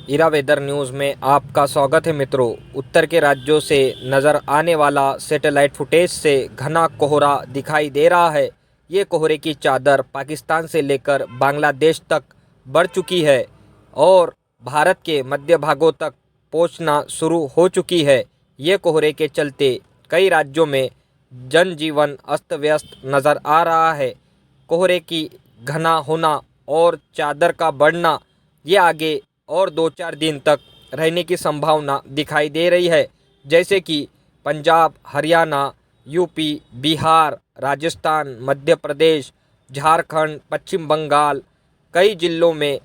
इरा weather news में आपका स्वागत है मित्रों। उत्तर के राज्यों से नज़र आने वाला सैटेलाइट फुटेज से घना कोहरा दिखाई दे रहा है। ये कोहरे की चादर पाकिस्तान से लेकर बांग्लादेश तक बढ़ चुकी है और भारत के मध्य भागों तक पहुंचना शुरू हो चुकी है। ये कोहरे के चलते कई राज्यों में जनजीवन अस्त व्यस्त नज़र आ रहा है। कोहरे की घना होना और चादर का बढ़ना ये आगे और 2-4 दिन तक रहने की संभावना दिखाई दे रही है। जैसे कि पंजाब, हरियाणा, यूपी, बिहार, राजस्थान, मध्य प्रदेश, झारखंड, पश्चिम बंगाल, कई जिलों में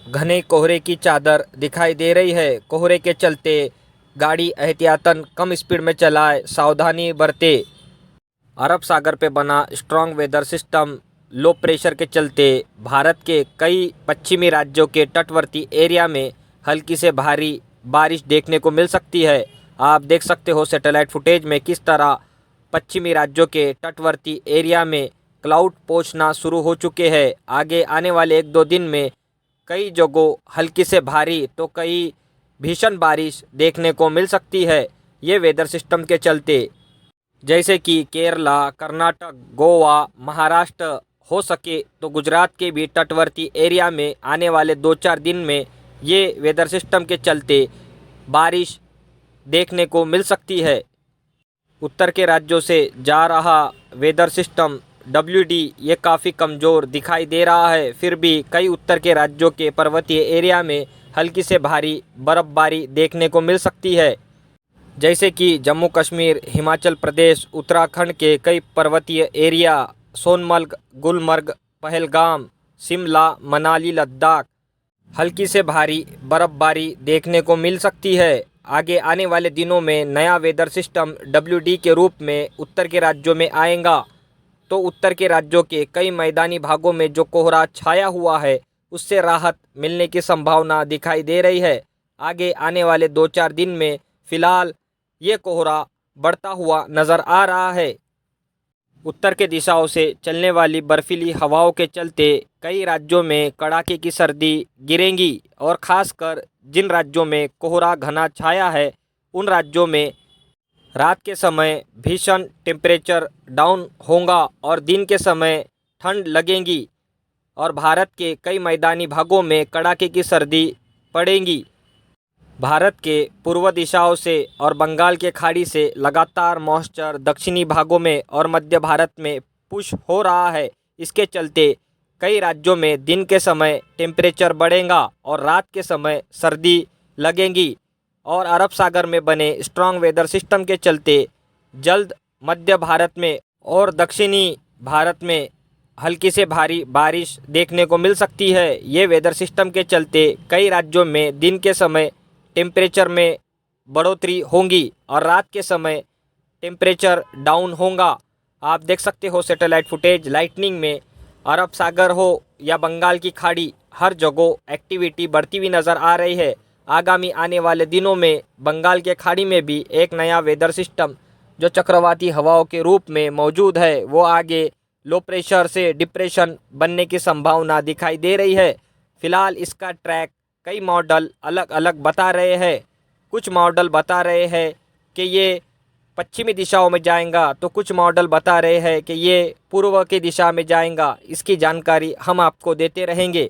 घने कोहरे की चादर दिखाई दे रही है। कोहरे के चलते गाड़ी एहतियातन कम स्पीड में चलाए, सावधानी बरते। अरब सागर पे बना strong weather system low pressure के चलते भारत के कई पश्चिमी राज्यों के तटवर्ती एरिया में हल्की से भारी बारिश देखने को मिल सकती है। आप देख सकते हो सैटेलाइट फुटेज में किस तरह पश्चिमी राज्यों के तटवर्ती एरिया में क्लाउड पहुंचना शुरू हो चुके हैं। आगे आने वाले 1-2 दिन में कई जगहों हल्की से भारी तो कई भीषण बारिश देखने को मिल सकती है। ये वेदर सिस्टम के चलते जैसे कि केरला, कर्नाटक, गोवा, महाराष्ट्र, हो सके तो गुजरात के भी तटवर्ती एरिया में आने वाले 2-4 दिन में ये वेदर सिस्टम के चलते बारिश देखने को मिल सकती है। उत्तर के राज्यों से जा रहा वेदर सिस्टम WD ये काफ़ी कमज़ोर दिखाई दे रहा है। फिर भी कई उत्तर के राज्यों के पर्वतीय एरिया में हल्की से भारी बर्फबारी देखने को मिल सकती है। जैसे कि जम्मू कश्मीर, हिमाचल प्रदेश, उत्तराखंड के कई पर्वतीय एरिया, सोनमर्ग, गुलमर्ग, पहलगाम, शिमला, मनाली, लद्दाख हल्की से भारी बर्फबारी देखने को मिल सकती है। आगे आने वाले दिनों में नया वेदर सिस्टम WD के रूप में उत्तर के राज्यों में आएगा तो उत्तर के राज्यों के कई मैदानी भागों में जो कोहरा छाया हुआ है उससे राहत मिलने की संभावना दिखाई दे रही है। आगे आने वाले 2-4 दिन में फ़िलहाल ये कोहरा बढ़ता हुआ नज़र आ रहा है। उत्तर के दिशाओं से चलने वाली बर्फीली हवाओं के चलते कई राज्यों में कड़ाके की सर्दी गिरेंगी और ख़ासकर जिन राज्यों में कोहरा घना छाया है उन राज्यों में रात के समय भीषण टेम्परेचर डाउन होगा और दिन के समय ठंड लगेगी और भारत के कई मैदानी भागों में कड़ाके की सर्दी पड़ेगी। भारत के पूर्व दिशाओं से और बंगाल के खाड़ी से लगातार मॉइस्चर दक्षिणी भागों में और मध्य भारत में पुश हो रहा है। इसके चलते कई राज्यों में दिन के समय टेम्परेचर बढ़ेगा और रात के समय सर्दी लगेगी और अरब सागर में बने स्ट्रॉन्ग वेदर सिस्टम के चलते जल्द मध्य भारत में और दक्षिणी भारत में हल्की से भारी बारिश देखने को मिल सकती है। ये वेदर सिस्टम के चलते कई राज्यों में दिन के समय टेम्परेचर में बढ़ोतरी होगी और रात के समय टेम्परेचर डाउन होगा। आप देख सकते हो सैटेलाइट फुटेज लाइटनिंग में अरब सागर हो या बंगाल की खाड़ी हर जगह एक्टिविटी बढ़ती हुई नज़र आ रही है। आगामी आने वाले दिनों में बंगाल के खाड़ी में भी एक नया वेदर सिस्टम जो चक्रवाती हवाओं के रूप में मौजूद है वो आगे लो प्रेशर से डिप्रेशन बनने की संभावना दिखाई दे रही है। फ़िलहाल इसका ट्रैक कई मॉडल अलग अलग बता रहे हैं। कुछ मॉडल बता रहे हैं कि ये पश्चिमी दिशाओं में जाएगा तो कुछ मॉडल बता रहे हैं कि ये पूर्व की दिशा में जाएगा। इसकी जानकारी हम आपको देते रहेंगे।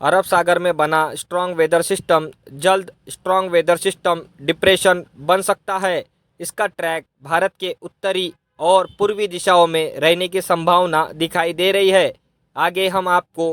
अरब सागर में बना स्ट्रॉन्ग वेदर सिस्टम जल्द स्ट्रॉन्ग वेदर सिस्टम डिप्रेशन बन सकता है। इसका ट्रैक भारत के उत्तरी और पूर्वी दिशाओं में रहने की संभावना दिखाई दे रही है। आगे हम आपको